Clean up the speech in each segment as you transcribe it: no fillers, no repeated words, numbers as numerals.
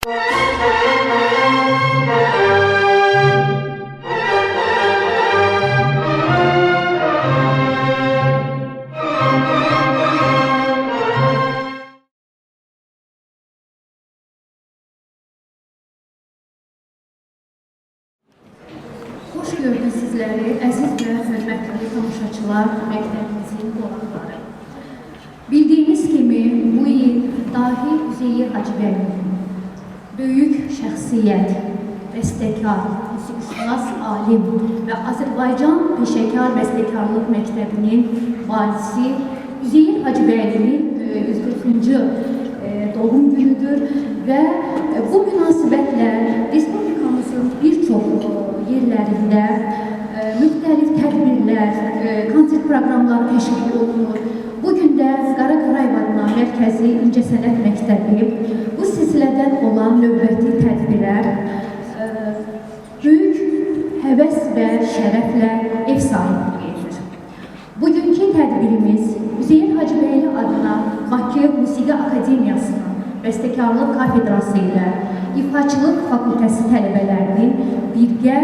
Hoş gördük sizləri, əziz və hörmətli tamaşaçılar, məktəbimizin qonaqları. Bildiyiniz kimi, bu il dahi Üzeyir Hacıbəyli, böyük şəxsiyyət, bəstəkar, musiqişünas alim və Azərbaycan Peşəkar Bəstəkarlıq Məktəbinin valisi Üzeyir Hacıbəylinin 140-cı doğum günüdür və bu münasibətlə Respublikamızın bir çox yerlərində müxtəlif tədbirlər, konsert proqramları təşkil olunur. Bugün də Qara Qarayeva Mərkəzi İncəsənət Məktəbi bu silsilədən olan növbəti tədbirlər böyük həvəs və şərəflə ev sahibliyi edir. Bugünkü tədbirimiz Üzeyir Hacıbəyli adına Bakı Musiqi Akademiyasının Bəstəkarlıq Kafedrası ilə İfaçılıq Fakültəsi tələbələrinin birgə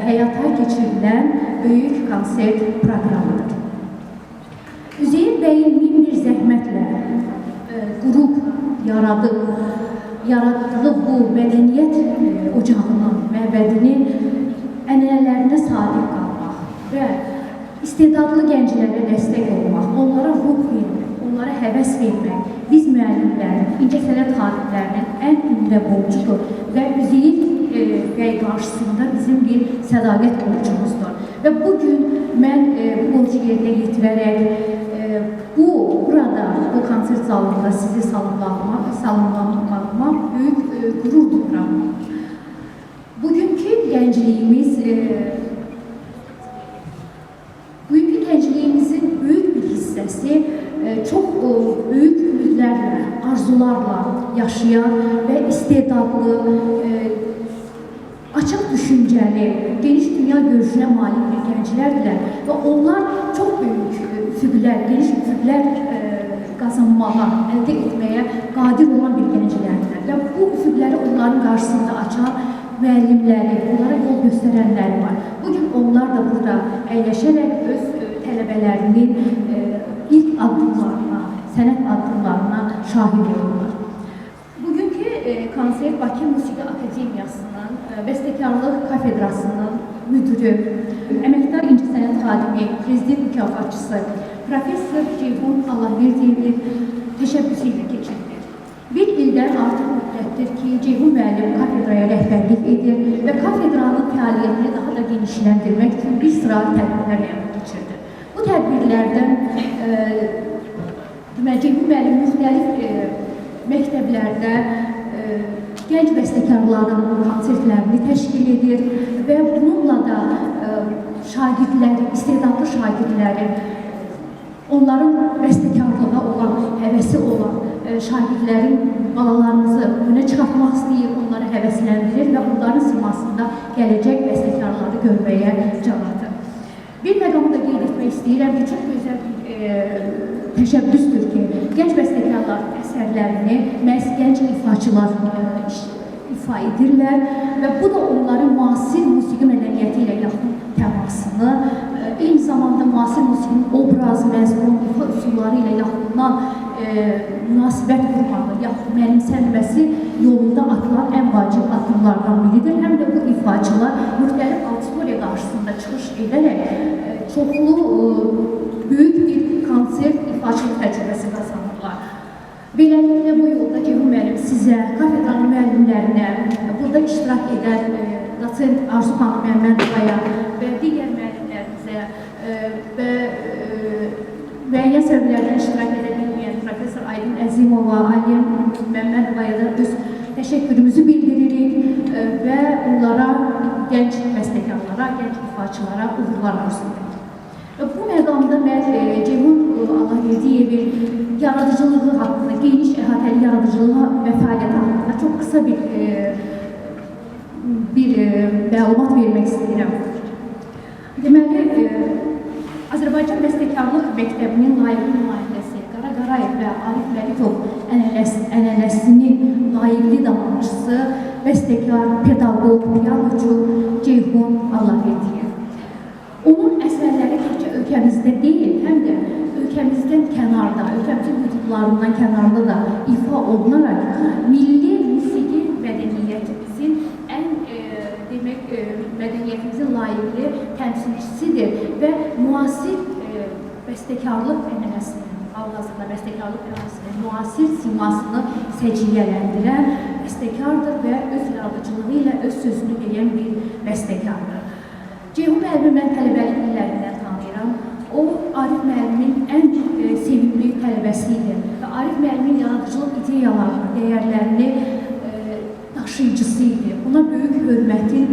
həyata keçirilən böyük konsert proqramıdır. Üzeyir bəyin min bir zəhmətlə qrup yaratdığı bu mədəniyyət ocağının, məbədinin ənənələrinə sadiq qalmaq və istedadlı gənclərə dəstək olmaq, onlara ruh vermək, onlara həvəs vermək, biz müəllimlərin, incəsənət xadimlərinin ən ümdə borcudur və Üzeyir bəy qarşısında bizim bir sədaqət borcumuzdur. Və bugün mən bu borcu yerinə yetirərək burada, bu konsert zalında sizi salamlamağıma böyük qürur duyuram. Bugünkü gəncliyimizin böyük bir hissəsi çox böyük ümidlərlə, arzularla yaşayan və istedadlı, açıq düşüncəli, geniş dünya görüşünə malik bir gənclərdirlər və onlar çox böyük üfüqlər, geniş üfüqlər qazanmağa, əldə etməyə qadir olan bir gənclərdirlər və bu üfüqləri onların qarşısında açan müəllimləri, onlara yol göstərənləri var. Bugün onlar da burada əyləşərək öz tələbələrinin ilk addımlarına, sənət addımlarına şahid olurlar. Bugünkü konsert Bakı Musiqi Akademiyasının Bəstəkarlıq Kafedrasının müdürü, əməkdar incəsənət xadimi, prezident mükafatçısı, professor Ceyhun Allahverdiyevin təşəbbüsü ilə keçirilir. Bir ildən artıq müddətdir ki, Ceyhun müəllim kafedraya rəhbərlik edir və kafedranın fəaliyyətini daha da genişləndirmək üçün bir sıra tədbirlər həyata keçirdi. Bu tədbirlərdən Ceyhun müəllim müxtəlif məktəblərdə gənc bəstəkarların konsertlərini təşkil edir və bununla da şagirdləri, istedadlı şagirdləri, onların bəstəkarlığa olan, həvəsi olan şagirdlərin balalarımızı önə çıxartmaq istəyir, onları həvəsləndirir və onların simasında gələcək bəstəkarları görməyə can atır. Bir məqamı da qeyd etmək istəyirəm ki, çox gözəl bir təşəbbüsdür ki, gənc bəstəkarlar əsərlərini məhz gənc ifaçılar ifa edirlər və bu da onların müasir musiqi mədəniyyəti ilə yaxın təmasını, eyni zamanda müasir musiqinin obraz, məzmun, ifa üsulları ilə yaxından münasibət qurmağı, yaxud mənimsənməsi yolunda atılan ən vacib addımlardan biridir. Həm də bu ifaçılar müxtəlif auditoriya qarşısında çıxış edərək çoxlu böyük bir konsert ifaçılıq təcrübəsi qazanırlar. Beləliklə bu yolda Ceyhun müəllim sizə, kafedranın müəllimlərinə, burada iştirak edən dosent Arzu xanım Məmmədovaya və digər müəllimlərimizə və müəyyən səbəblərdən iştirak edə bilməyən professor Aydın Əzimova, Aliyə Məmmədovaya da öz təşəkkürümüzü bildiririk və onlara, gənc bəstəkarlara, gənc ifaçılara uğurlar arzu edirik. Bu məqamda mən Ceyhun Allahverdiyevin yaradıcılığı haqqında, geniş əhatəli yaradıcılığı və fəaliyyəti haqqında çox qısa bir məlumat vermək istəyirəm. Deməli, Azərbaycan Bəstəkarlıq Məktəbinin layiqli nümayəndəsi Qara Qarayev və Arif Mərifov ənənəsinin layiqli davamı davamçısı, bəstəkar, pedaqoq, pianoçu Ceyhun Allahverdiyev. Onun əsərləri təkcə ölkəmizdə deyil, həm də ölkəmizdən kənarda, ölkəmizin hüdudlarından kənarda da ifa olunaraq milli musiqi mədəniyyətimizin mədəniyyətimizin layiqli təmsilçisidir və müasir bəstəkarlıq ənənəsinin, hal-hazırda bəstəkarlıq ənənəsinin müasir simasını səciyyələndirən bəstəkardır və öz yaradıcılığı ilə öz sözünü deyən bir bəstəkardır. Ceyhun müəllimi mən tələbəlik illərindən tanıyıram. O, Arif müəllimin ən sevimli tələbəsi idi və Arif müəllimin yaradıcılıq ideyalarını, dəyərlərini daşıyıcısı idi. Buna böyük hörmətin,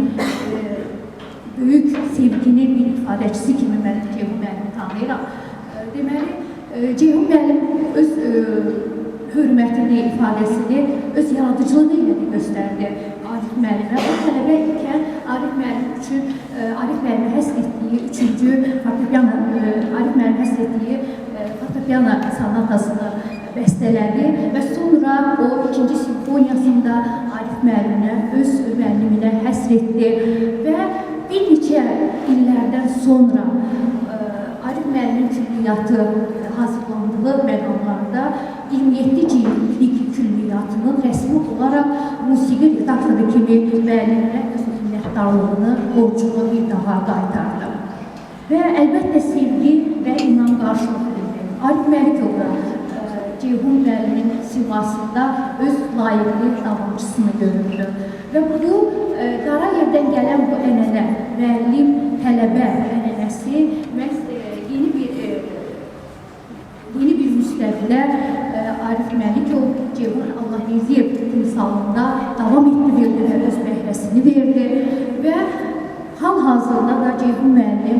böyük sevginin bir ifadəçisi kimi mən Ceyhun müəllimi tanıyıram. Deməli, Ceyhun müəllim öz hörmətini, ifadəsini öz yaradıcılığı ilə göstərdi Arif müəllimə. O tələbə ikən Arif müəllim üçün, Arif müəllimə həsr etdiyi fortepiano sonatasını bəstələdi və sonra o ikinci simfoniyasında Arif müəlliminə, öz müəlliminə həsr etdi və bir neçə illərdən sonra Arif müəllimin külliyyatı hazırlandığı məqamlarda 27 ciltlik külliyyatının rəsmi olaraq musiqi redaktoru kimi müəllimə öz minnətdarlığını, borcunu bir daha qaytardı. Və əlbəttə sevgi və inan qarşılıqlıdır. Arif Məlikov da Ceyhun müəllimin simasında öz layiqli davamçısını görürdü. Və bu, Qarayevdən gələn bu ənənə, müəllim, tələbə ənənəsi yeni bir müstəvidə Arif Məlikov, Ceyhun Allahverdiyev timsalında davam etdirildi və öz bəhrəsini verdi və hal-hazırda da Ceyhun müəllim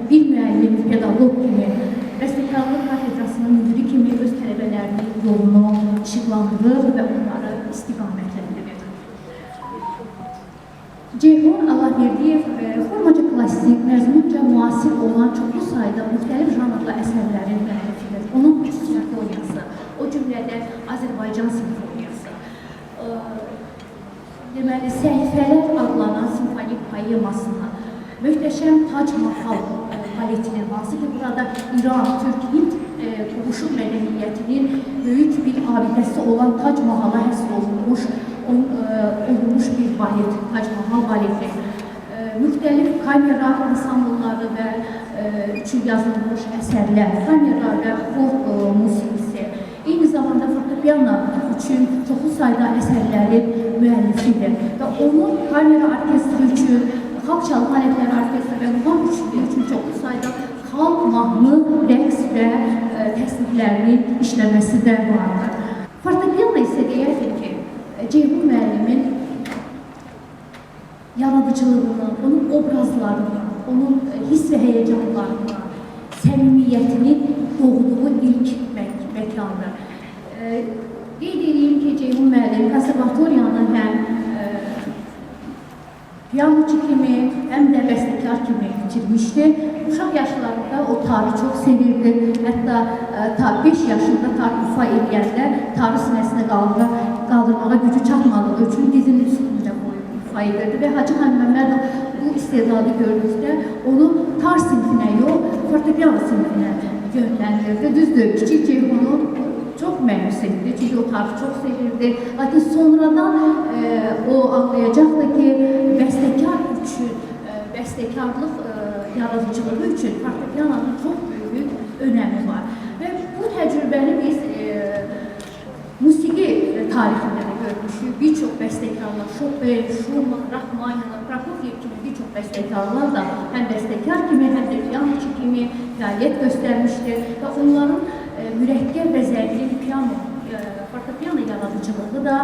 bir müəllim, pedaqoq kimi, bəstəkarlıq kafedrasının müdiri kimi öz tələbələrinin yolunu işıqlandırır və onları istiqamətləndirir. Ceyhun Allahverdiyev formaca klassik, məzmunca müasir olan çoxlu sayda müxtəlif janrlı əsərlərin müəllifidir. Onun üç simfoniyası, o cümlədən Azərbaycan simfoniyası, deməli, Səhifələr adlanan simfonik poemasını, möhtəşəm Tac Mahal baletinin, hansı ki, burada İran, Türk, Hind qovuşuq mədəniyyətinin böyük bir abidəsi olan Tac Mahala həsr olunmuş bir balet, Tac Mahal baleti, müxtəlif kamera ensamblları və üçün yazılmış əsərlər, kamera və xor musiqisi, eyni zamanda fortepiano üçün çoxlu sayda əsərlərin müəllifidir və onun kamera orkestri üçün, xalq çalgı alətləri orkestri və muğam üçün çoxlu sayda xalq mahnı, rəqs və təsniflərinin işləməsi də vardır. Fortepiano isə deyərdim ki, Ceyhun müəllimin yaradıcılığını, onun obrazlarını, onun hiss və həyəcanlarını, səmimiyyətinin doğduğu ilk məkandır. Qeyd edeyim ki, Ceyhun müəllim konservatoriyanı həm pianoçu kimi, həm də bəstəkar kimi bitirmişdi. Uşaq yaşlarında o tarı çox sevirdi. Hətta 5 yaşında tarı ifa edəndə tarı sinəsini qaldırmağa gücü çatmadığı üçün dizinin üstündə qoyub ifa edirdi və Hacı Xan Məmmədov bu istedadı gördükdə onu tar sinfinə yox, fortepiano sinfinə yönləndirdi. Düzdür, kiçik Ceyhunu çox məyus etdi, çünki o tarı çox sevirdi. Lakin sonradan o anlayacaqdı ki, bəstəkar üçün, bəstəkarlıq yaradıcılığı üçün fortepianonun çox böyük önəmi var. Və bu təcrübəni biz musiqi tarixində də görmüşük. Bir çox bəstəkarlar, Chopin, Schumann, Rachmaninoff, Prokofiev kimi bir çox bəstəkarlar da həm bəstəkar kimi, həm də pianoçu kimi fəaliyyət göstərmişdir və onların mürəkkəb və zərgli fortepiano yaradıcılığı da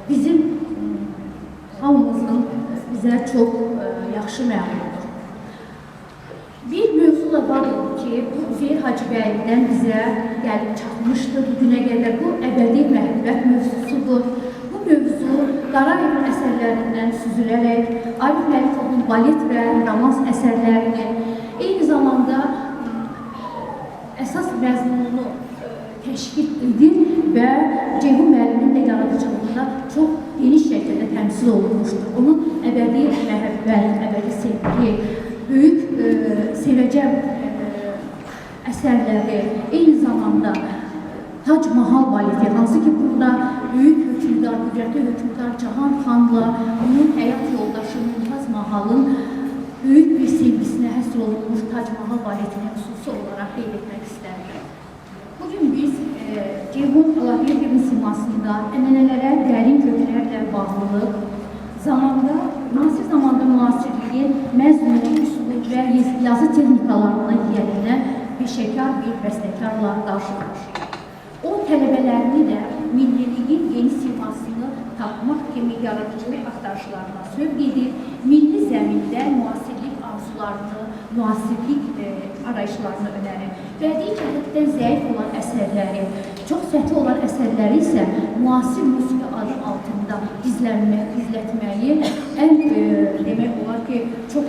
bizim hamımızın bizə çox yaxşı məlumdur. Bir mövzu da var ki, bu Üzeyir Hacıbəylidən bizə gəlib çatmışdır bu günə qədər. Bu əbədi məhəbbət mövzusudur. Bu mövzu Qarayevin əsərlərindən süzülərək Arif Məlikovun balet və romans əsərlərini, eyni zamanda əsas məzmununu təşkil edir və Ceyhun müəllimin də yaradıcılığında dünyasında çox geniş şəkildə təmsil olunmuşdur. Onun əbədi məhəbbət, əbədi sevgi, böyük sevəcəm əsərləri, eyni zamanda Tac Mahal baleti, hansı ki burada böyük hökmdar, qüdrətli hökmdar Cahan xanla onun həyat yoldaşı Mümtaz Mahalın böyük bir sevgisinə həsr olunmuş Tac Mahal baletini xüsusi olaraq qeyd etmək istərim. Bugün biz Ceyhun Allahverdiyevin simasında ənənələrə dərin köklərlə bağlılıq, müasir zamanda müasirliyin məzmunu, üsulu və yazı texnikalarına yiyələnən peşəkar bir bəstəkarla qarşı-qarşıyıq. O tələbələrini də milliliyin yeni simasını tapmaq kimi yaradıcılıq axtarışlarına sövq edir, milli zəmində müasirlik arzularını, müasirlik arayışlarını önərir. Bədii cəhətdən zəif olan əsərləri, çox səthi olan əsərləri isə müasir musiqi adı altında izlətməyi ən demək olar ki, çox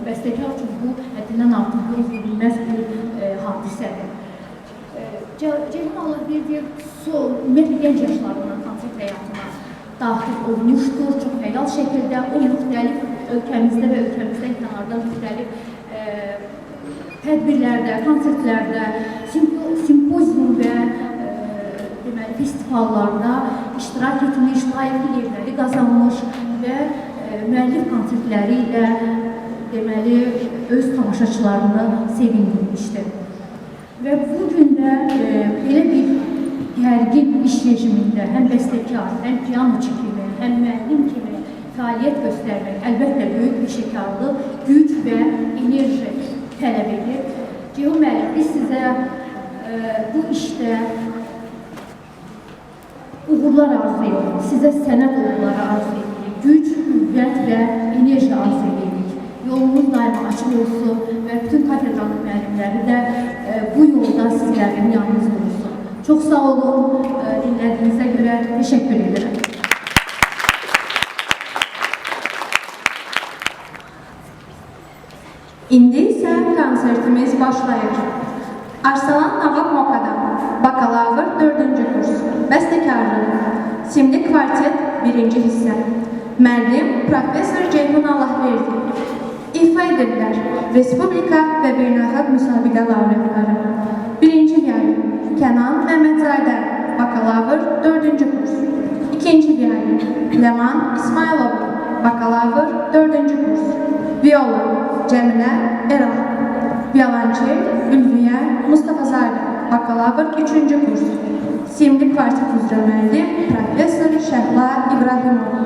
bəstəkar üçün bu həddindən artıq yol verilməz bir hadisədir. Ceyhun Allahverdiyev ümumiyyətlə gənc yaşlarından konsert həyatına daxil olmuşdur, çox fəal şəkildə. O müxtəlif ölkəmizdə və ölkəmizdən kənarda müxtəlif tədbirlərdə, konsertlərdə, simpozium və festivallarda iştirak etmiş, layiqli yerləri qazanmış və müəllif konsertləri ilə öz tamaşaçılarını sevindirmişdir. Və bugün də belə bir gərgin iş rejimində həm bəstəkar, həm pianoçu kimi, həm müəllim kimi fəaliyyət göstərmək əlbəttə böyük bir şəkarlıq, güc və enerji tələb edir. Ceyhun müəllim, biz sizə bu işdə uğurlar arzu edirik, sizə sənət uğurları arzu edirik, güc, qüvvət və enerji arzu edirik. Yolunuz daima açıq olsun və bütün katedranın müəllimləri də bu yolda sizlərin yanınızda olsun. Çox sağ olun, dinlədiyinizə görə təşəkkür edirəm. İndi isə konsertimiz başlayır. Arsalan Navab Mokadan, bakalavr 4-cü kurs, bəstəkarlıq, simli kvartet 1-ci hissə, müəllim Profesör Ceyhun Allahverdiyev. İfa edirlər Respublika və beynəlxalq müsabiqə laureatları. 1-ci violin Kənan Məmmədzadə, bakalavr 4-cü kurs. 2-ci violin Ləman İsmailov, bakalavr 4-cü kurs. Viola Cəmilə Eral. Violonçel Ülviyə Mustafazadə, bakalavr 3-cü kurs. Simli kvartet üzrə müəllim Profesör Şəhla İbrahimov.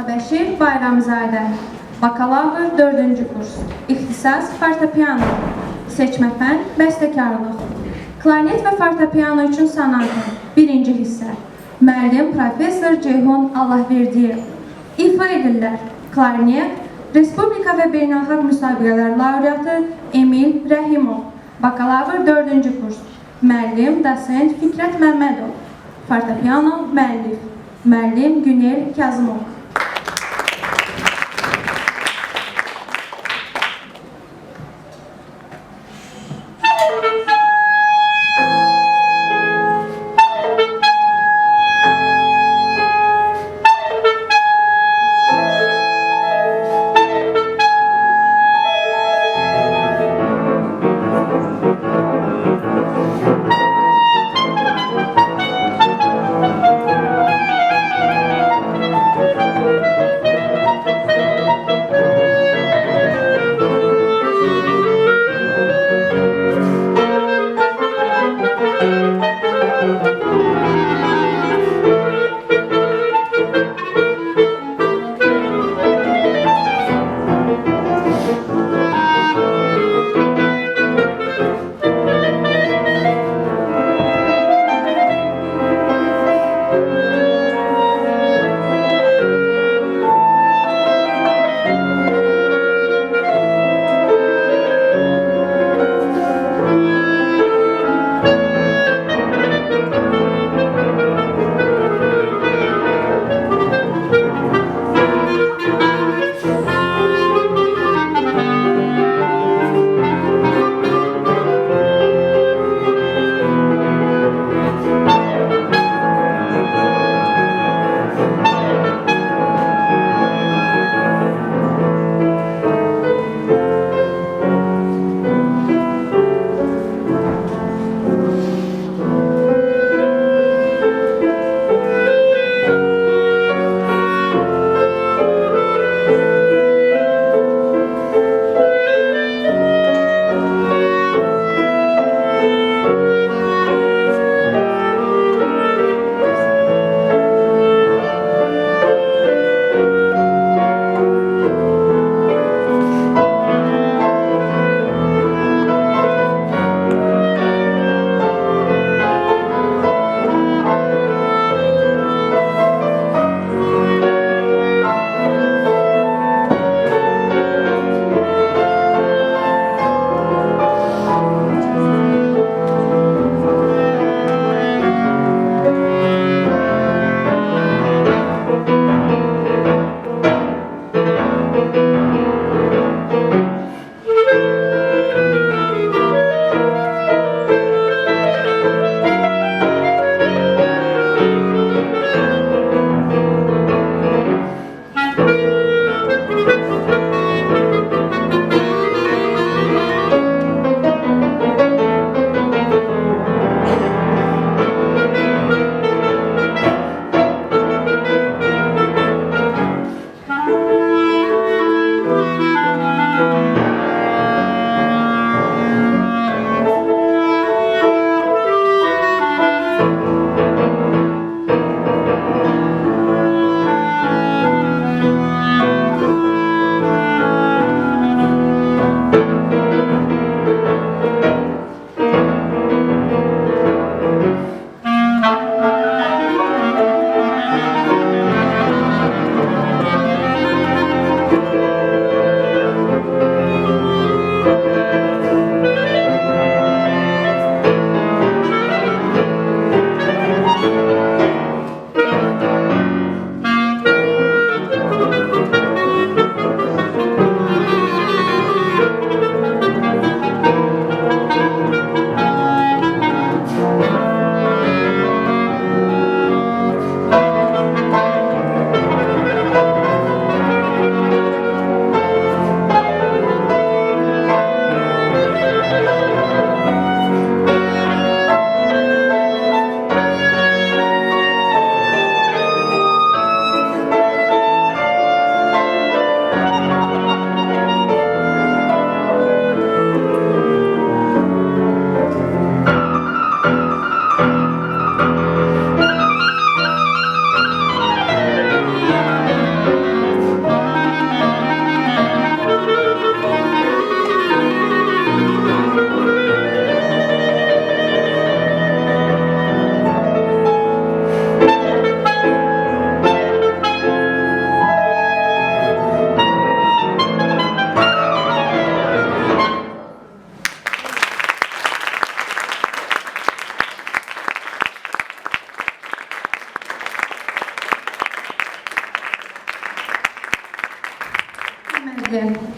Bəşir Bayramzadə, bakalavr 4-cü kurs, ixtisas fortepiano, seçmə fən, bəstəkarlıq, klarnet və fortepiano üçün sonatı, 1-ci hissə, müəllim professor Ceyhun Allahverdiyev, ifa edirlər, klarnet, Respublika və beynəlxalq müsabiqələr laureatı Emil Rəhimov, bakalavr 4-cü kurs, müəllim dosent Fikrət Məmmədov, fortepiano müəllif, müəllim Günel Kazımov.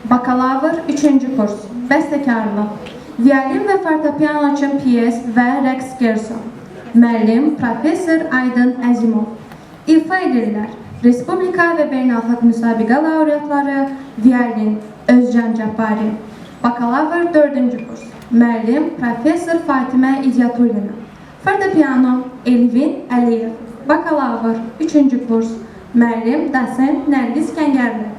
Bakalavr 3-cü kurs, bəstəkarlıq, violin və fortepiano üçün piyes və rəqs gerson. Müəllim, professor Aydın Əzimov. İfa edirlər, Respublika və beynəlxalq müsabiqə laureatları, violin, Özcan Cabari. Bakalavr 4-cü kurs, müəllim, professor Fatimə İdiatulina. Fortepiano, Elvin Əliyev. Bakalavr 3-cü kurs, müəllim, dosent Nərgiz Kəngərli.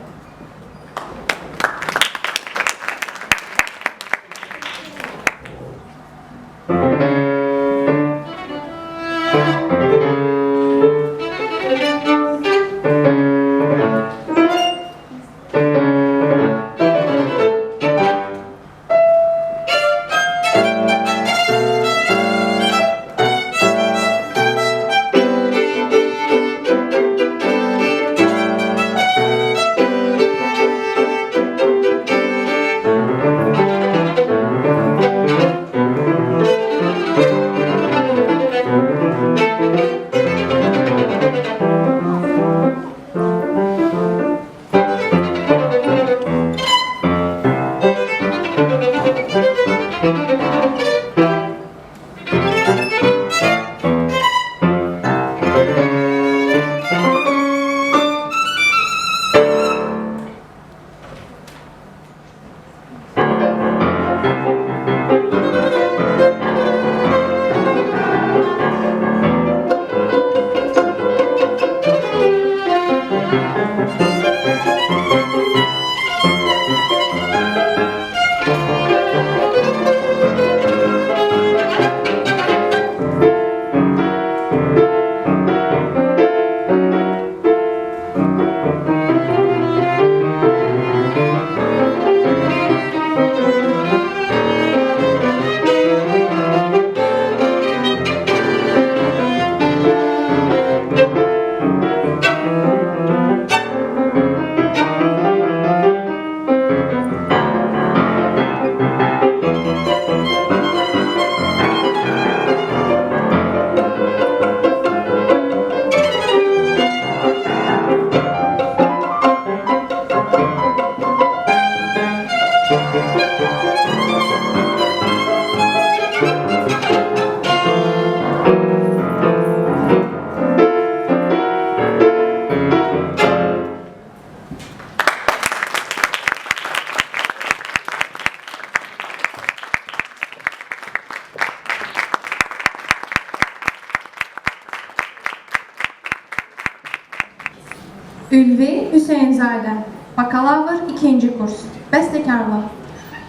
Ülvi Hüseynzadə, bakalavr 2-ci kurs, bəstəkarlıq,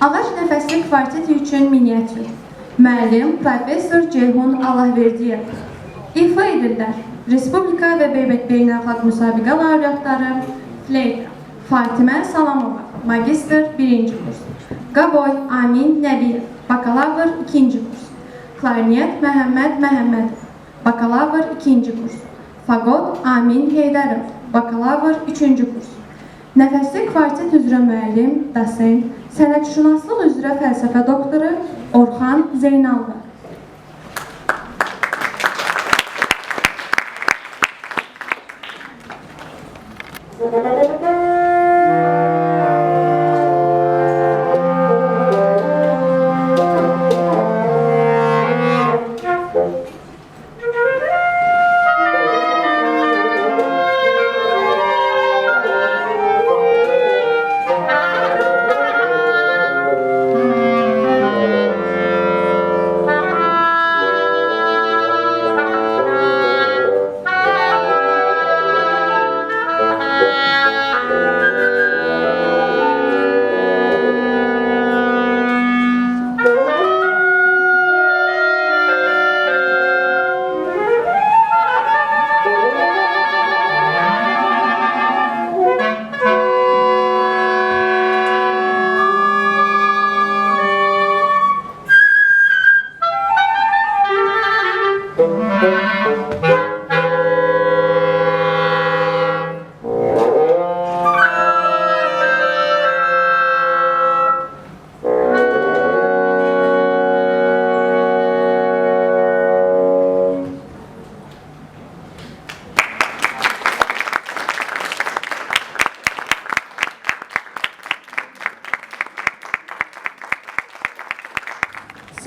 ağac nəfəsli kvarteti üçün miniatür, müəllim, professor Ceyhun Allahverdiyev. İfa edirlər. Respublika və beynəlxalq müsabiqə laureatları fleyta Fatimə Salamova, magistr 1-ci kurs. Qaboy Amin Nəbiyev, bakalavr 2-ci kurs. Klarnet Məhəmməd Məhəmmədov, bakalavr 2-ci kurs. Fagot Amin Heydərov, bakalavr 3-cü kurs. Nəfəsli kvartet üzrə müəllim, dosent, sənətşünaslıq üzrə fəlsəfə doktoru Orxan Zeynallı.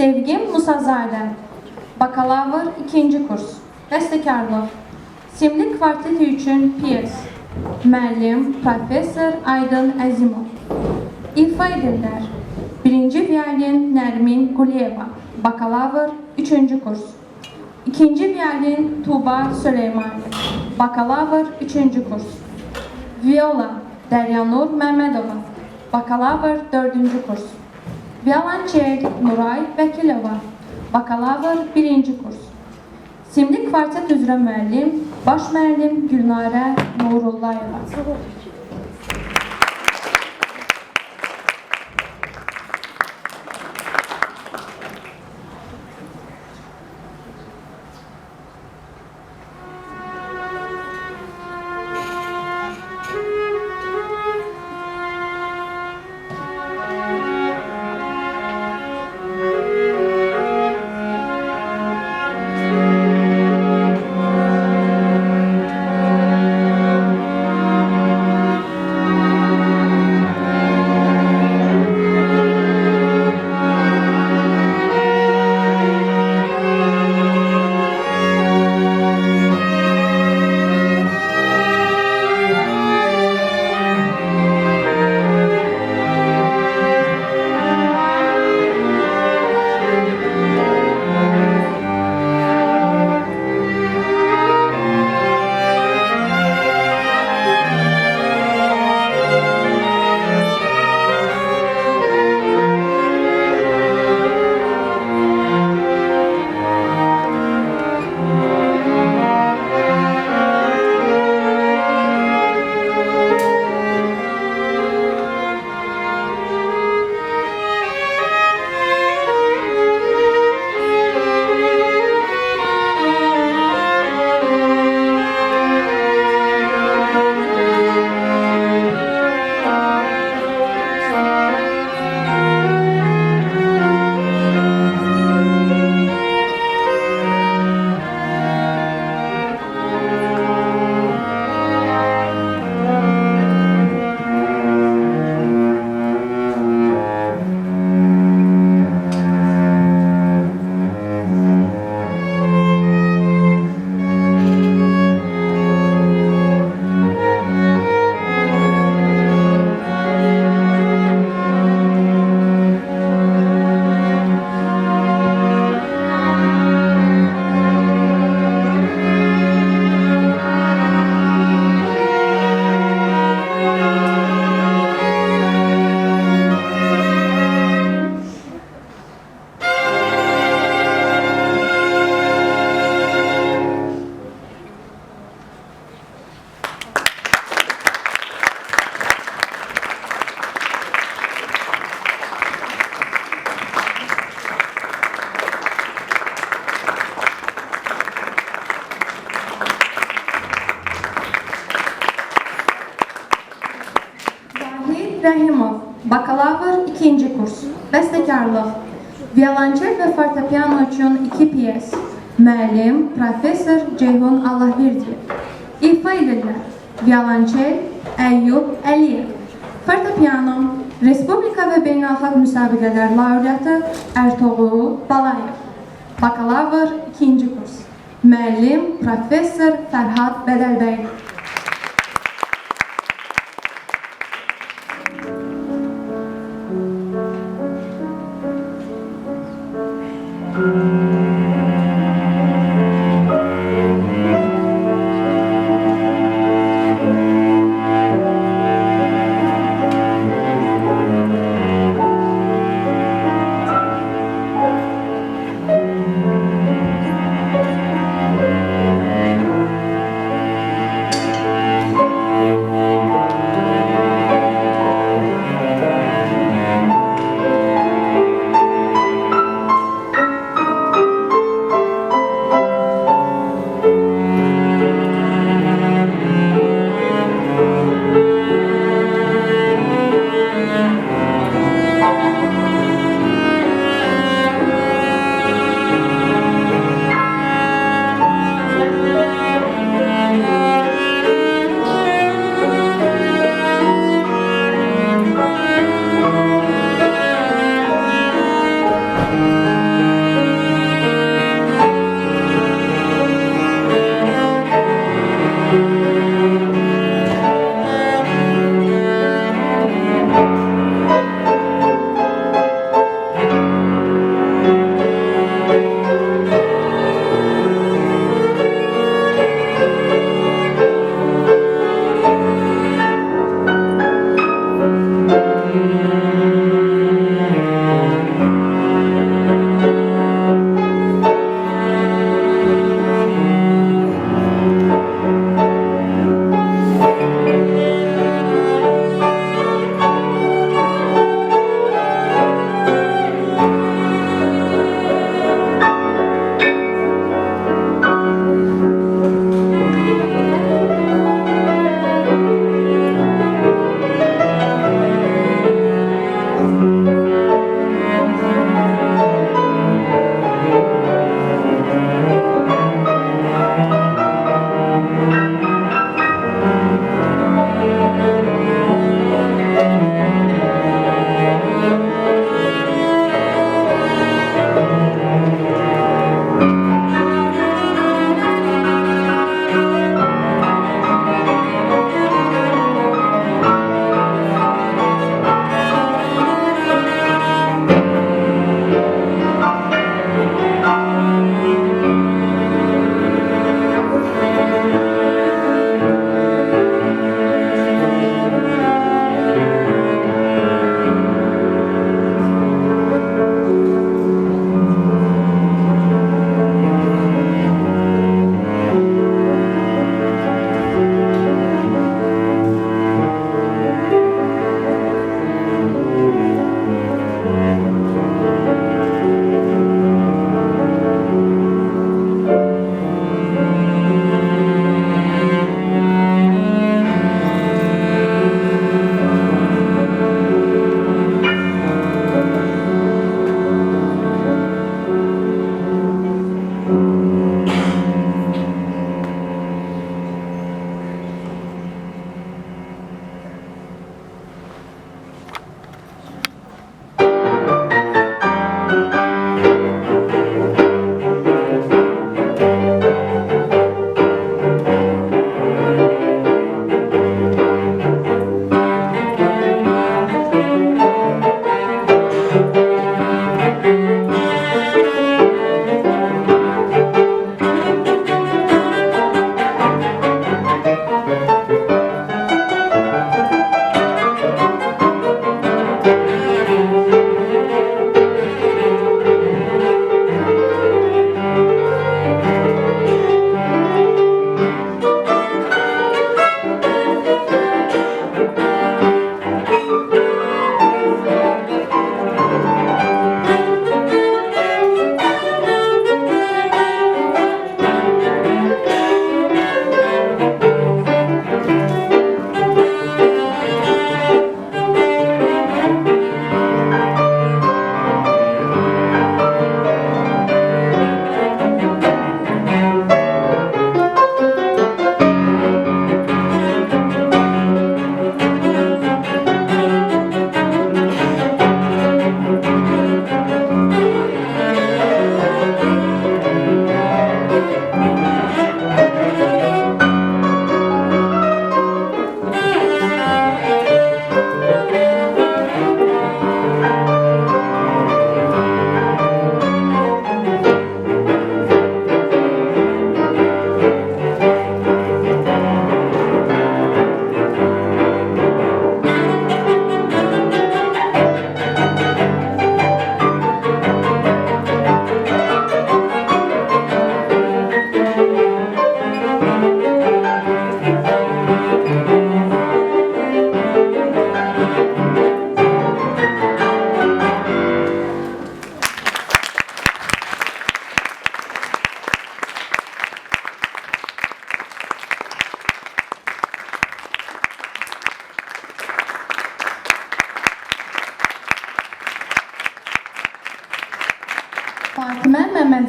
Sevgim Musazadə, bakalavr 2-ci kurs, bəstəkarlıq, simli kvarteti üçün piyes, müəllim, professor Aydın Əzimov. İfa edirlər, 1-ci violin Nərmin Quliyeva, bakalavr 3-cü kurs. 2-ci violin Tuba Süleymanov, bakalavr 3-cü kurs. Viola Dəryanur Məmmədova, bakalavr 4-cü kurs. Violonçel Nuray Vəkilova, bakalavr 1-ci kurs. Simli kvartet üzrə müəllim, baş müəllim Gülnarə Nurullayeva. Rəhimov, bakalavr 2-ci kurs, bəstəkarlıq, violonçel və fortepiano üçün 2 piyes, müəllim, professor Ceyhun Allahverdiyev. İfa edirlər, violonçel Əyyub Əliyev, fortepiano, Respublika və beynəlxalq müsabiqələr laureatı Ertoğlu Balayev, bakalavr 2-ci kurs, müəllim, professor Fərhad Bədəlbəyli.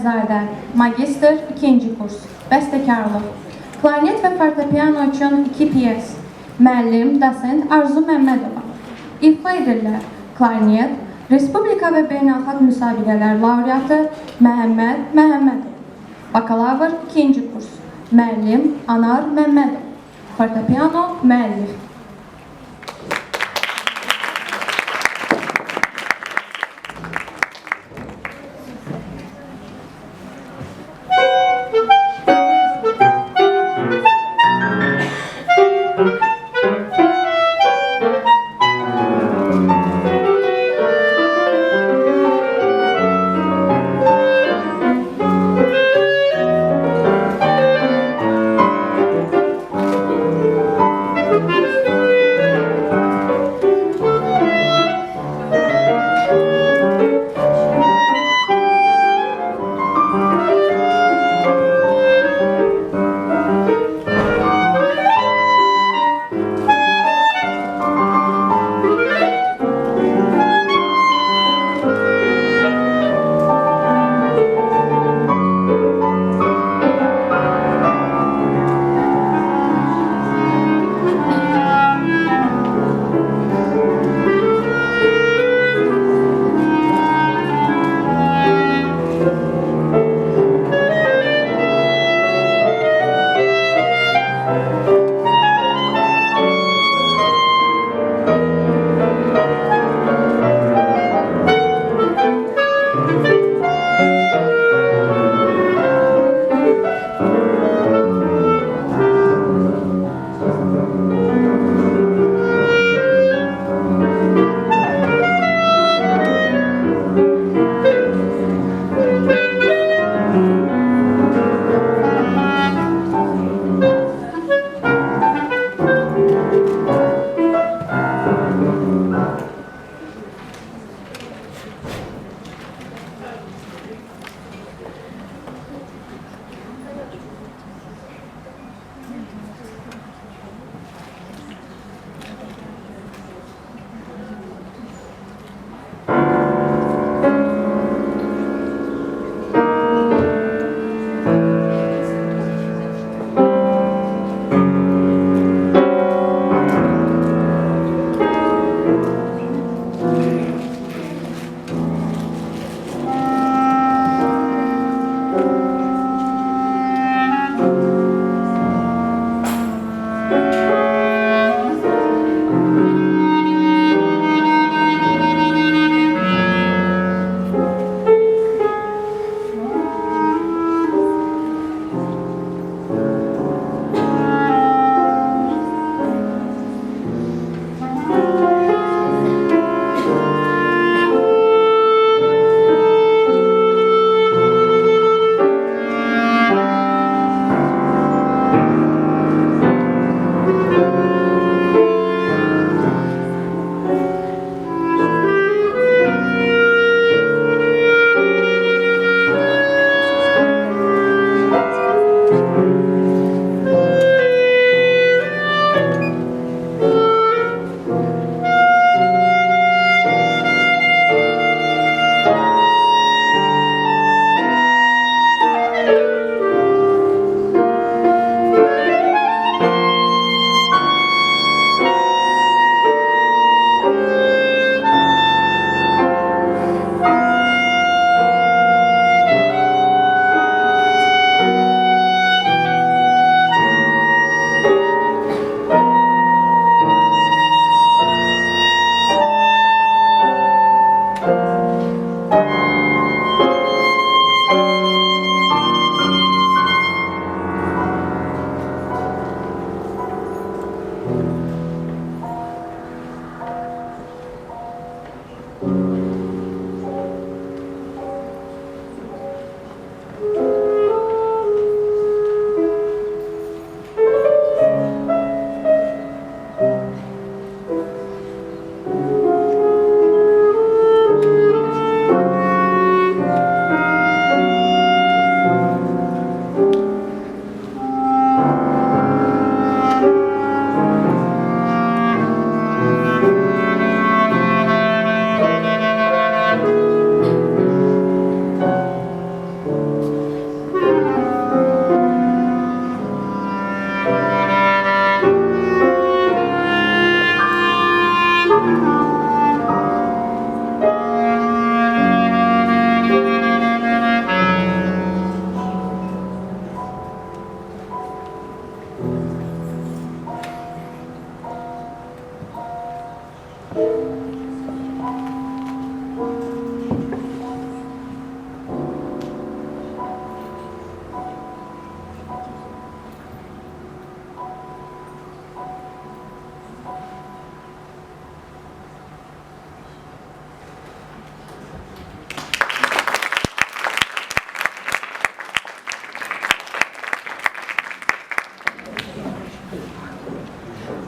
Ələkbərzadə, magistr, 2-ci kurs, bəstəkarlıq. Klarnet və fortepiano üçün 2 piyes. Müəllim, dosent Arzu Məmmədova. İfa edirlər. Klarnet, Respublika və beynəlxalq müsabiqələr laureatı Məhəmməd Məhəmmədov. Bakalavr, 2-ci kurs. Müəllim, Anar Məmmədov. Fortepiano, müəllif.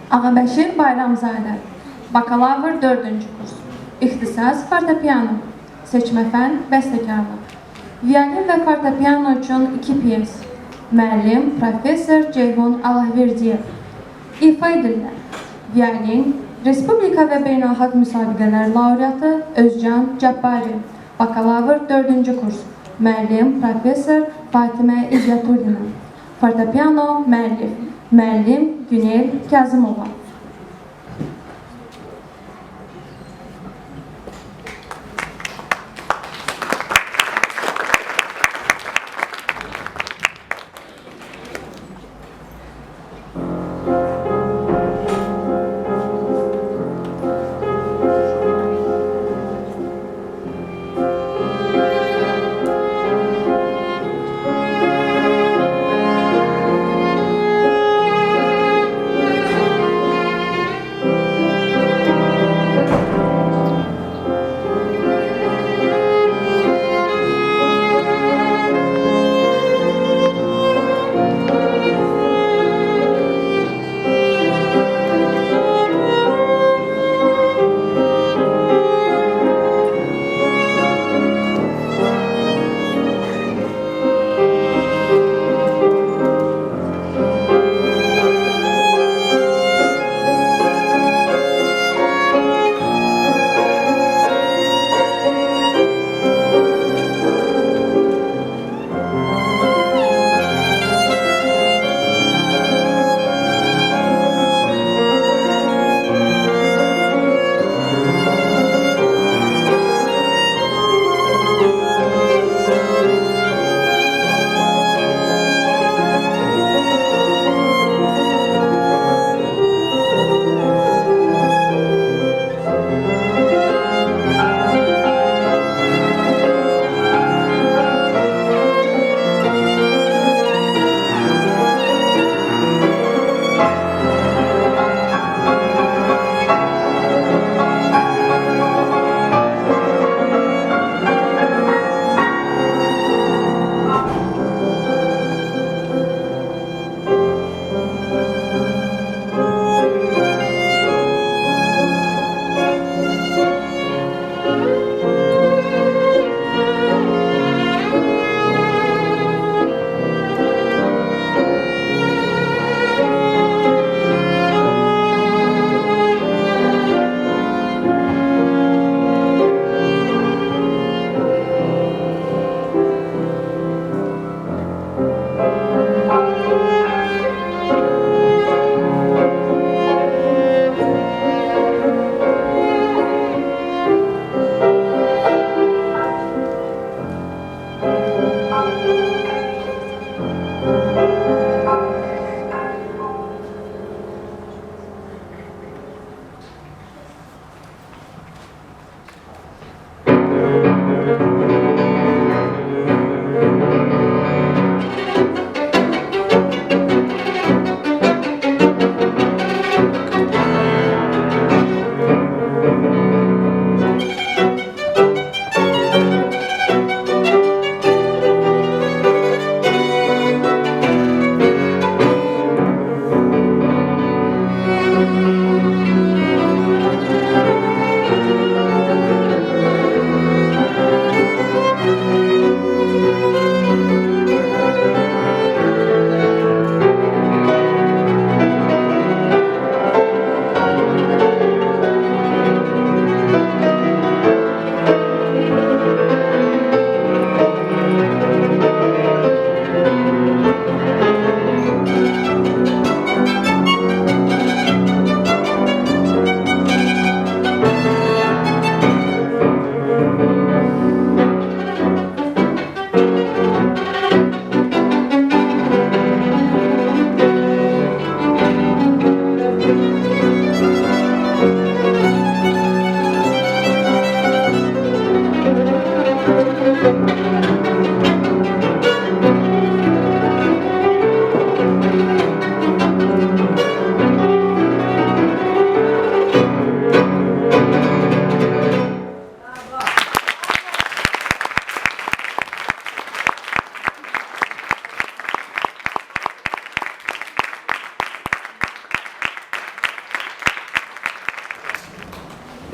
Ağabəşir Bayramzadə, bakalavr 4-cü kurs, ixtisas fortepiano, seçmə fən bəstəkarlıq, violin və fortepiano üçün 2 piyes, müəllim professor Ceyhun Allahverdiyev, ifa edirlər, violin, Respublika və beynəlxalq müsabiqələr laureatı Özcan Cəbbari, bakalavr 4-cü kurs, müəllim professor Fatimə İzzətulina, fortepiano müəllif, müəllim Günel Kazımova.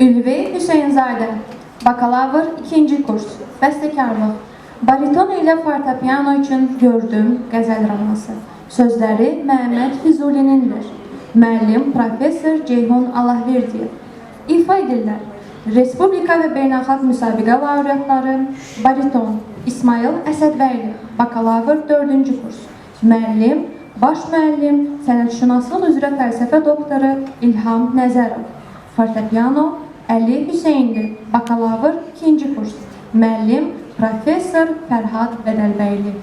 Ülvi Hüseynzadə, bakalavr 2-ci kurs, bəstəkarlıq, bariton ilə fortepiano üçün gördüm qəzəl romansı. Sözləri Məhəmməd Füzulinindir. Müəllim Professor Ceyhun Allahverdiyev. İfa edirlər. Respublika və beynəlxalq müsabiqə laureatları, bariton İsmail Əsədbəyli, bakalavr 4-cü kurs. Müəllim, baş müəllim, sənətşünaslıq üzrə fəlsəfə doktoru İlham Nəzərov. Fortepiano Əli Hüseynli, bakalavr 2-ci kurs. Müəllim, Professor Fərhad Bədəlbəyli.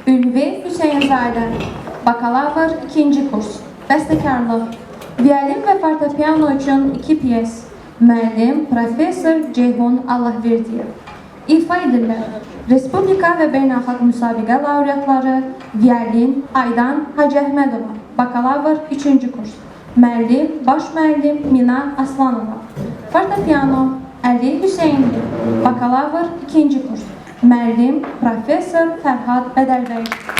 Ülvi Hüseynzadə, bakalavr 2-ci kurs, bəstəkarlıq, violin və fortepiano üçün 2 piyes, müəllim Professor Ceyhun Allahverdiyev. İfa edirlər. Respublika və beynəlxalq müsabiqə laureatları, violin Aydan Hacıəhmədova, bakalavr 3-cü kurs, Müəllim, baş müəllim Mina Aslanova. Fortepiano Əli Hüseynli. Bakalavr 2-ci kurs. Müəllim Professor Fərhad Bədəlbəy.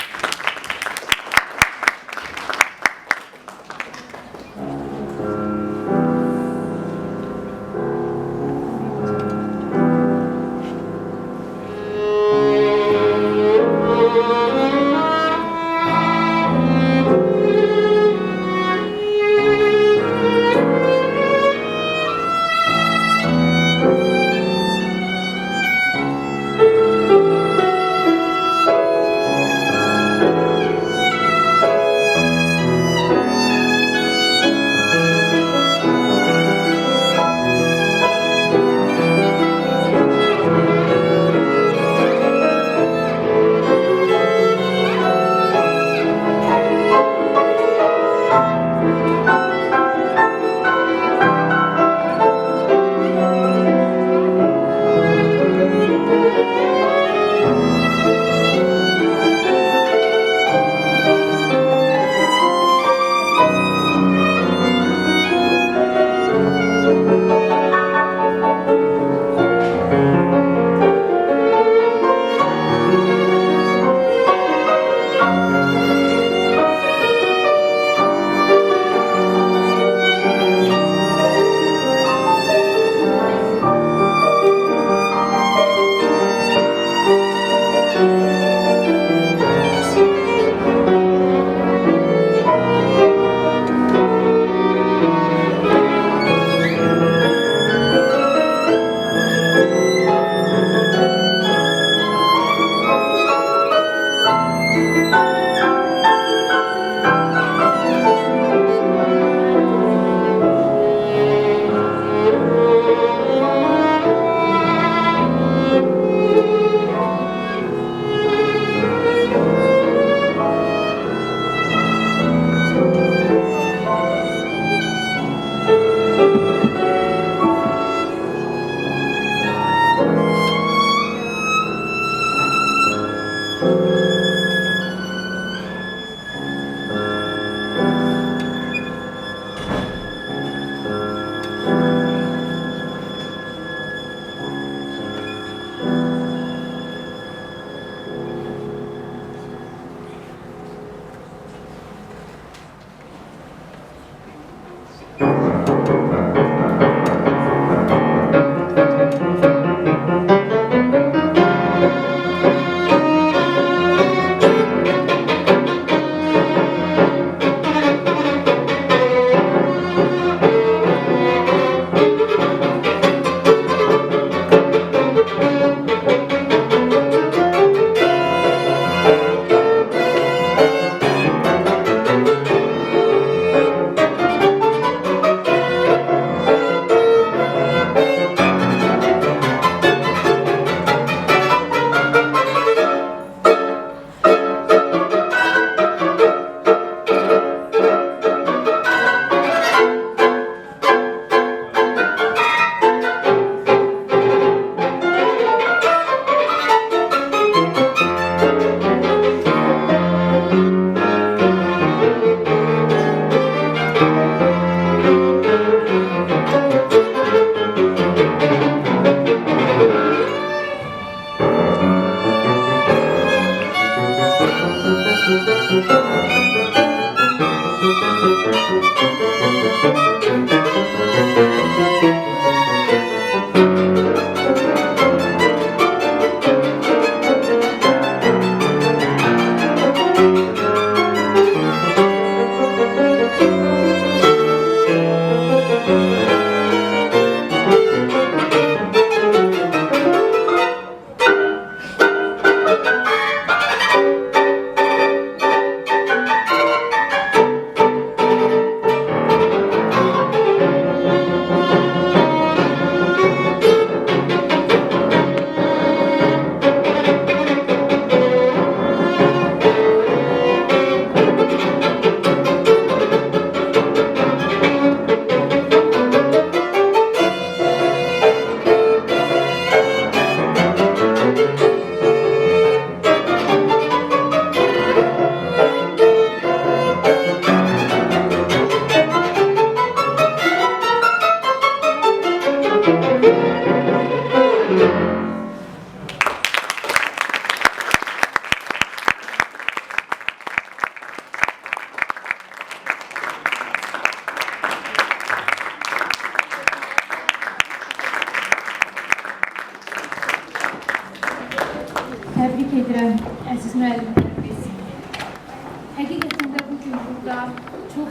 burada çox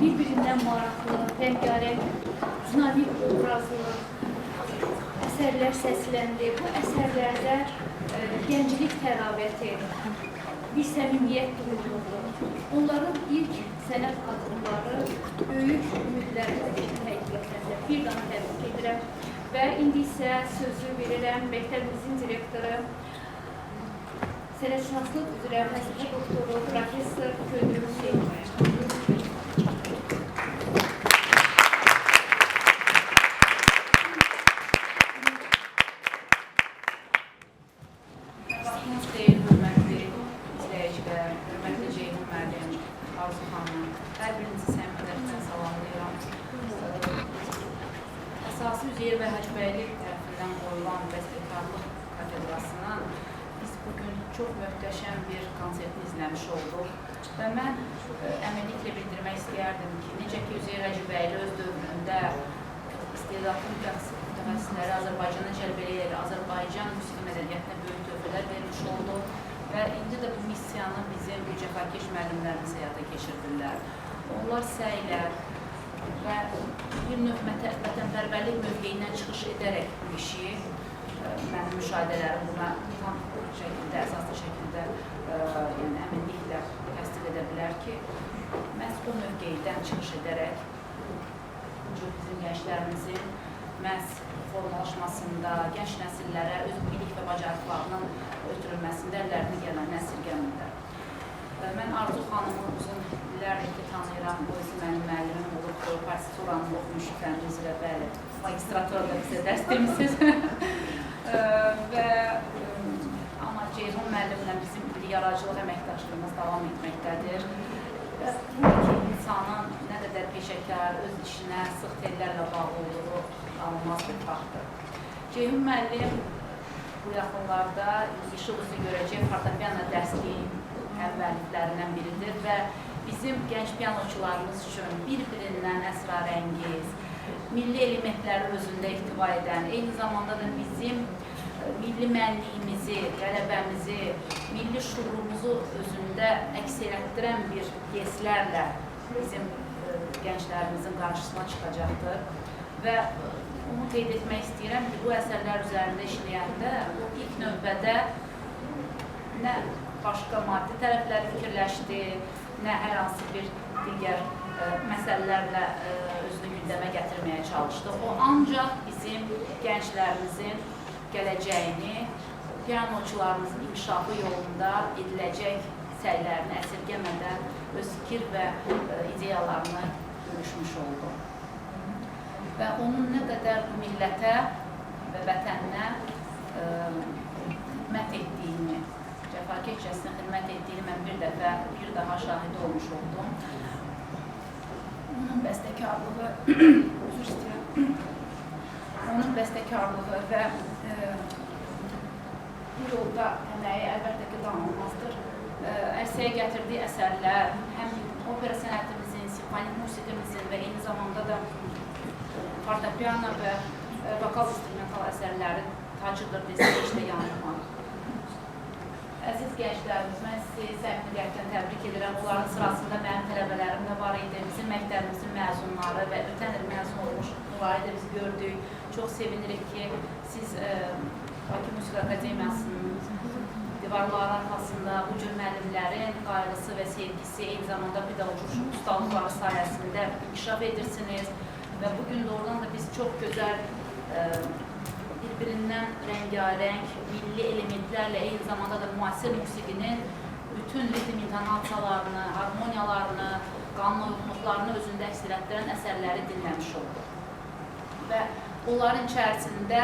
bir-birindən maraqlı, rəngarəng, dinamik obrazlı əsərlər səsləndi. Bu əsərlərdə gənclik təravəti, bir səmimiyyət duyuldu. Onların ilk sənət adımları böyük ümidlərlə həqiqətlərlə bir daha təbrik edirəm və indi isə sözü verirəm məktəbimizin direktoru, sənətşünaslıq üzrə fəlsəfə doktoru, professor Köndür Hüseynova. Əsası Üzeyir və Hacıbəyli tərəfindən qoyulan bəstəkarlıq katedrasına biz bugün çox möhtəşəm bir konsertini izləmiş olduq və mən əminliklə bildirmək istəyərdim ki, necə ki Üzeyir Hacıbəyli öz dövründə istedadlı mütəxəssisləri Azərbaycana cəlb eləyərək Azərbaycan musiqi mədəniyyətinə böyük töhfələr vermiş oldu və indi də bu missiyanı bizim cəfakeş müəllimlərimiz həyata keçirdirlər. Onlar səylə və bir növ vətənpərvərlik mövqeyindən çıxış edərək bu işi, mənim müşahidələrim buna tam şəkildə, əsaslı şəkildə əminliklə təsdiq edə bilər ki, məhz bu mövqeydən çıxış edərək bizim gənclərimizin məhz formalaşmasında, gənc nəsillərə öz bilik və bacarıqlarının ötürülməsində əllərini gələn əsirgəmirlər. Mən Arzu xanımı uzun illərdir ki, tanıyıram, o özü mənim müəllimim olubdur, partituranı oxumuş fənli üzrə, bəli, magistraturda bizə dərs demişsiniz. Amma Ceyhun müəllimlə bizim yaradıcılıq əməkdaşlığımız davam etməkdədir. Bu ki, insanın nə qədər peşəkar, öz işinə sıx tellərlə bağlı olduğu alınmaz bir faktdır. Ceyhun müəllim bu yaxınlarda işıq üzü görəcək fortepiano dərsliyin əvvəlliklərindən biridir və bizim gənc pianoçularımız üçün bir-birindən əsrarəngiz, milli elementləri özündə ihtiva edən, eyni zamanda da bizim milli mənliyimizi, qələbəmizi, milli şuurumuzu özündə əks elətdirən bir pyeslərlə bizim gənclərimizin qarşısına çıxacaqdır. Və onu qeyd etmək istəyirəm ki, bu əsərlər üzərində işləyəndə o ilk növbədə nə başqa maddi tərəfləri fikirləşdi, nə hər hansı bir digər məsələlərlə özünü gündəmə gətirməyə çalışdı. O ancaq bizim gənclərimizin gələcəyini, pianoçularımızın inkişafı yolunda ediləcək səylərini əsirgəmədən öz fikir və ideyalarını görüşmüş oldu. Və onun nə qədər bu millətə və vətəninə xidmət etdiyini, cəfakeşcəsinə xidmət etdiyini mən bir daha şahidi olmuş oldum. Onun bəstəkarlığı, özür istəyirəm, onun bəstəkarlığı və bu yolda əməyi əlbəttə ki, danılmazdır. Ərsəyə gətirdiyi əsərlər həm opera sənətimizin, simfonik musiqimizin və eyni zamanda da fortepiano və vokal instrumental əsərlərin tacıdır desə işdə yanılmaz. Əziz gənclərimiz, mən sizi səmimiyyətlə təbrik edirəm. Onların sırasında mənim tələbələrim də var idi. Bizim məktəbimizin məzunları və ötən il məzun olmuş onları da biz gördük. Çox sevinirik ki, siz Bakı Musiqi Akademiyasının divarları arxasında bu cür müəllimlərin qayğısı və sevgisi, eyni zamanda pedaqoji ustalıqları sayəsində inkişaf edirsiniz. Və bugün doğrudan da biz çox gözəl, bir-birindən rəngarəng, milli elementlərlə, eyni zamanda da müasir musiqinin bütün ritm intonasiyalarını, harmoniyalarını, qanunluqlarını özündə əks etdirən əsərləri dinləmiş olduq. Və onların içərisində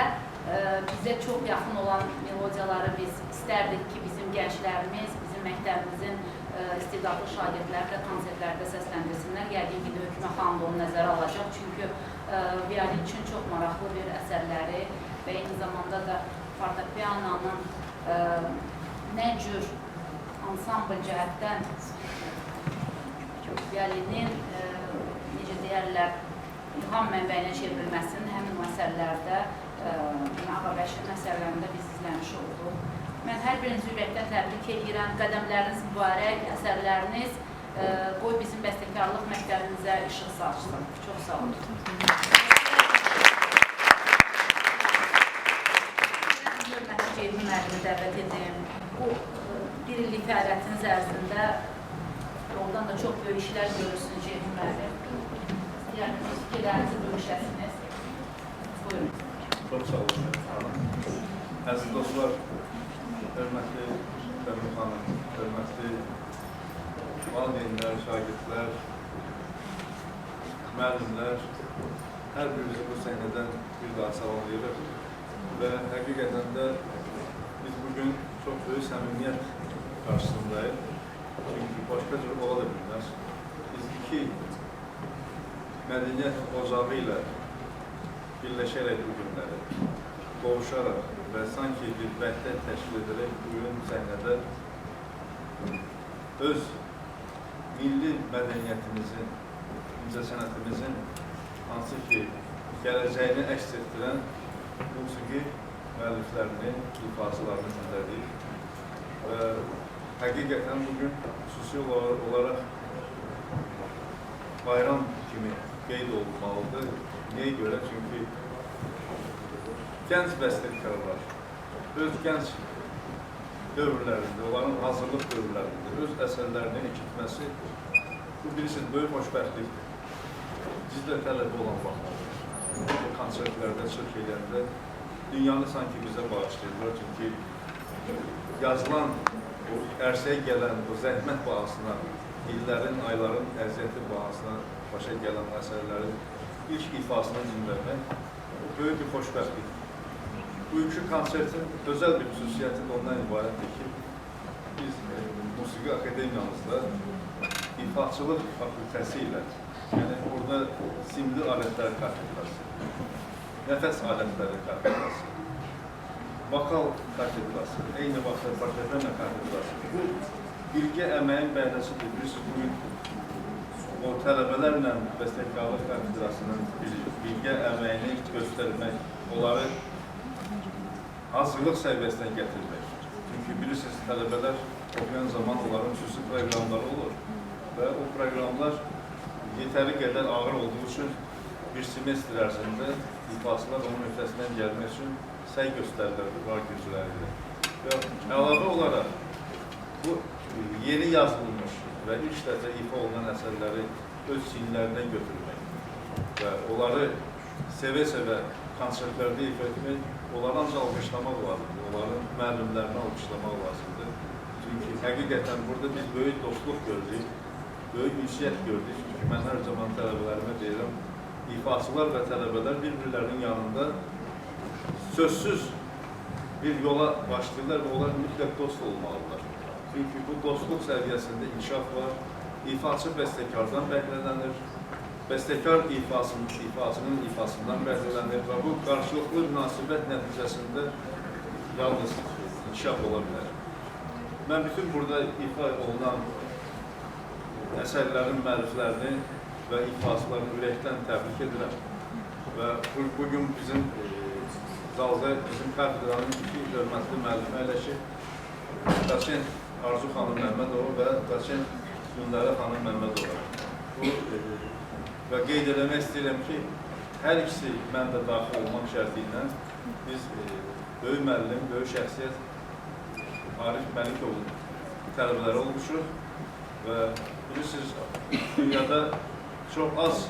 bizə çox yaxın olan melodiyaları biz istərdik ki, bizim gənclərimiz, bizim məktəbimizin istedadlı şagirdləri də konsertlərdə səsləndirsinlər. Yəqin ki, hökümə xanım da onu nəzərə alacaq. Çünki violin üçün çox maraqlı bir əsərləri və eyni zamanda da fortepianonun nə cür ansambl cəhətdən violinin, necə deyərlər, ilham mənbəyinə çevrilməsinin həmin o əsərlərdə, Ağabəşin əsərlərində biz izləmiş olduq. Mən hər birinizi ürəkdən təbrik edirəm. Qədəmləriniz mübarək, əsərləriniz qoy bizim bəstəkarlıq məktəbimizə işıq saçsın. Çox sağ olun. Hörmətli Ceyhun müəllimi dəvət edim. Bu bir illik fəaliyyətiniz ərzində ondan da çox böyük işlər görürsünüz Ceyhun müəllim. Yəni, fikirlərinizi bölüşəsiniz. Buyurun. Çox sağ olun. Əziz dostlar, hörmətli Bəbir xanım, hörmətli valideynlər, şagirdlər, müəllimlər, hər birimizi bu səhnədən bir daha salamlayırıq və həqiqətən də biz bugün çox böyük səmimiyyət qarşısındayıq. Çünki başqa cür ola da bilməz. Biz iki mədəniyyət ocağı ilə birləşərək bu günləri, qovuşaraq və sanki bir vəhdət təşkil edərək bugün səhnədə öz milli mədəniyyətimizin, incəsənətimizin hansı ki gələcəyini əks etdirən musiqi müəlliflərinin ifasılarını dinlədik və həqiqətən bugün xüsusi olaraq bayram kimi qeyd olunmalıdır. Niyə görə? Çünki gənc bəstəkarlar öz gənc dövrlərində, onların hazırlıq dövrlərində öz əsərlərini eşitməsi bu bilirsiniz, böyük xoşbəxtlikdir. Bizdə tələbi olan vaxtlarda, bu konsertlərdə çıxış edəndə dünyanı sanki bizə bağışlayırlar. Çünki yazılan, o ərsəyə gələn, o zəhmət bahasına, illərin, ayların əziyyəti bahasına başa gələn əsərlərin ilk ifasını dinləmək böyük bir xoşbəxtlik. Bugünkü konsertin özəl bir xüsusiyyəti də ondan ibarətdir ki, biz Musiqi Akademiyamızda ifaçılıq fakültəsi ilə, yəni orada simli alətlər kafedrası, nəfəs alətləri kafedrası, vokal kafedrası, eyni vaxtda fortepiano kafedrası. Bu, birgə əməyin bəhdəsidir. Bilirsiniz, bugün o tələbələrlə bəstəkarlıq kafedrasının birgə əməyini göstərmək, onları hazırlıq səviyyəsindən gətirmək. Çünki bilirsiniz, tələbələr oxuyan zaman onların xüsusi proqramları olur və o proqramlar yetəri qədər ağır olduğu üçün bir semestr ərzində ifasılar onun öhdəsindən gəlmək üçün səy göstərirlər var gücləri. Və əlavə olaraq bu yeni yazılmış və ilk dəfə ifa olunan əsərləri öz çiyinlərindən götürmək və onları sevə-sevə konsertlərdə ifa etmək, onları ancaq alqışlamaq lazımdır, onların müəllimlərini alqışlamaq lazımdır. Çünki həqiqətən burada biz böyük dostluq gördük, böyük ünsiyyət gördük. Çünki mən hər zaman tələbələrimə deyirəm, ifaçılar və tələbələr bir-birlərinin yanında sözsüz bir yola başlayırlar və onlar mütləq dost olmalıdırlar. Çünki bu dostluq səviyyəsində inkişaf var, ifaçı bəstəkardan bəhrələnir, bəstəkar ifaçının ifasından bəhrələnir və bu qarşılıqlı münasibət nəticəsində yalnız inkişaf ola bilər. Mən bütün burada ifa olunan əsərlərin müəlliflərini və ifasılarını ürəkdən təbrik edirəm və bugün bizim zalda bizim kafedranın iki hörmətli müəllimi əyləşir. Doçent Arzu xanım Məmmədova və doçent Gündərə xanım Məmmədova. Və qeyd eləmək istəyirəm ki, hər ikisi mən də daxil olmaq şərti ilə biz böyük müəllim, böyük şəxsiyyət Arif Məlikovun tələbələri olmuşuq və bilirsiniz, dünyada çox az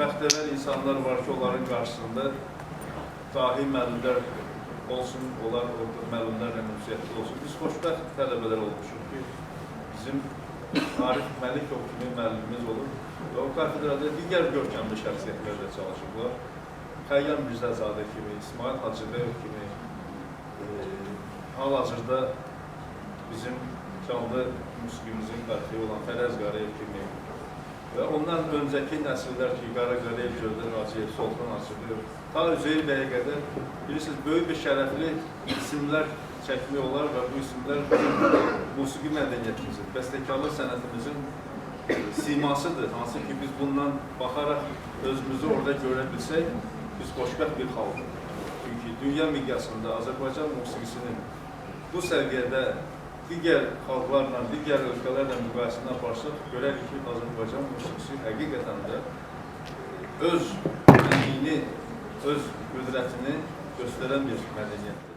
bəxtəvər insanlar var ki, onların qarşısında dahi müəllimlər olsun, onlar orada müəllimlərlə ünsiyyətli olsun. Biz xoşbəxt tələbələr olmuşuq ki, bizim Arif Məlikov kimi müəllimimiz olur və o kafedrada digər görkəmli şəxsiyyətlərlə çalışıblar. Xəyyam Mirzəzadə kimi, İsmail Hacıbəyev kimi, hal-hazırda bizim canlı musiqimizin qatili olan Fərəz Qarayev kimi və ondan öncəki nəsillər ki, Qara Qarayev, Gövdə Raciyev, Soltan Açıqlıyev, ta Üzeyir bəyə qədər bilirsiniz, böyük bir şərəfli isimlər çəkmək olar və bu isimlər musiqi mədəniyyətimizin, bəstəkarlıq sənətimizin simasıdır. Hansı ki, biz bundan baxaraq özümüzü orada görə bilsək, biz xoşbəxt bir xalqdır. Çünki dünya miqyasında Azərbaycan musiqisinin bu səviyyədə digər xalqlarla, digər ölkələrlə müqayisəsində aparsaq, görərik ki, Azərbaycan musiqisi həqiqətən də öz dini, öz qüdrətini göstərən bir mədəniyyətdir.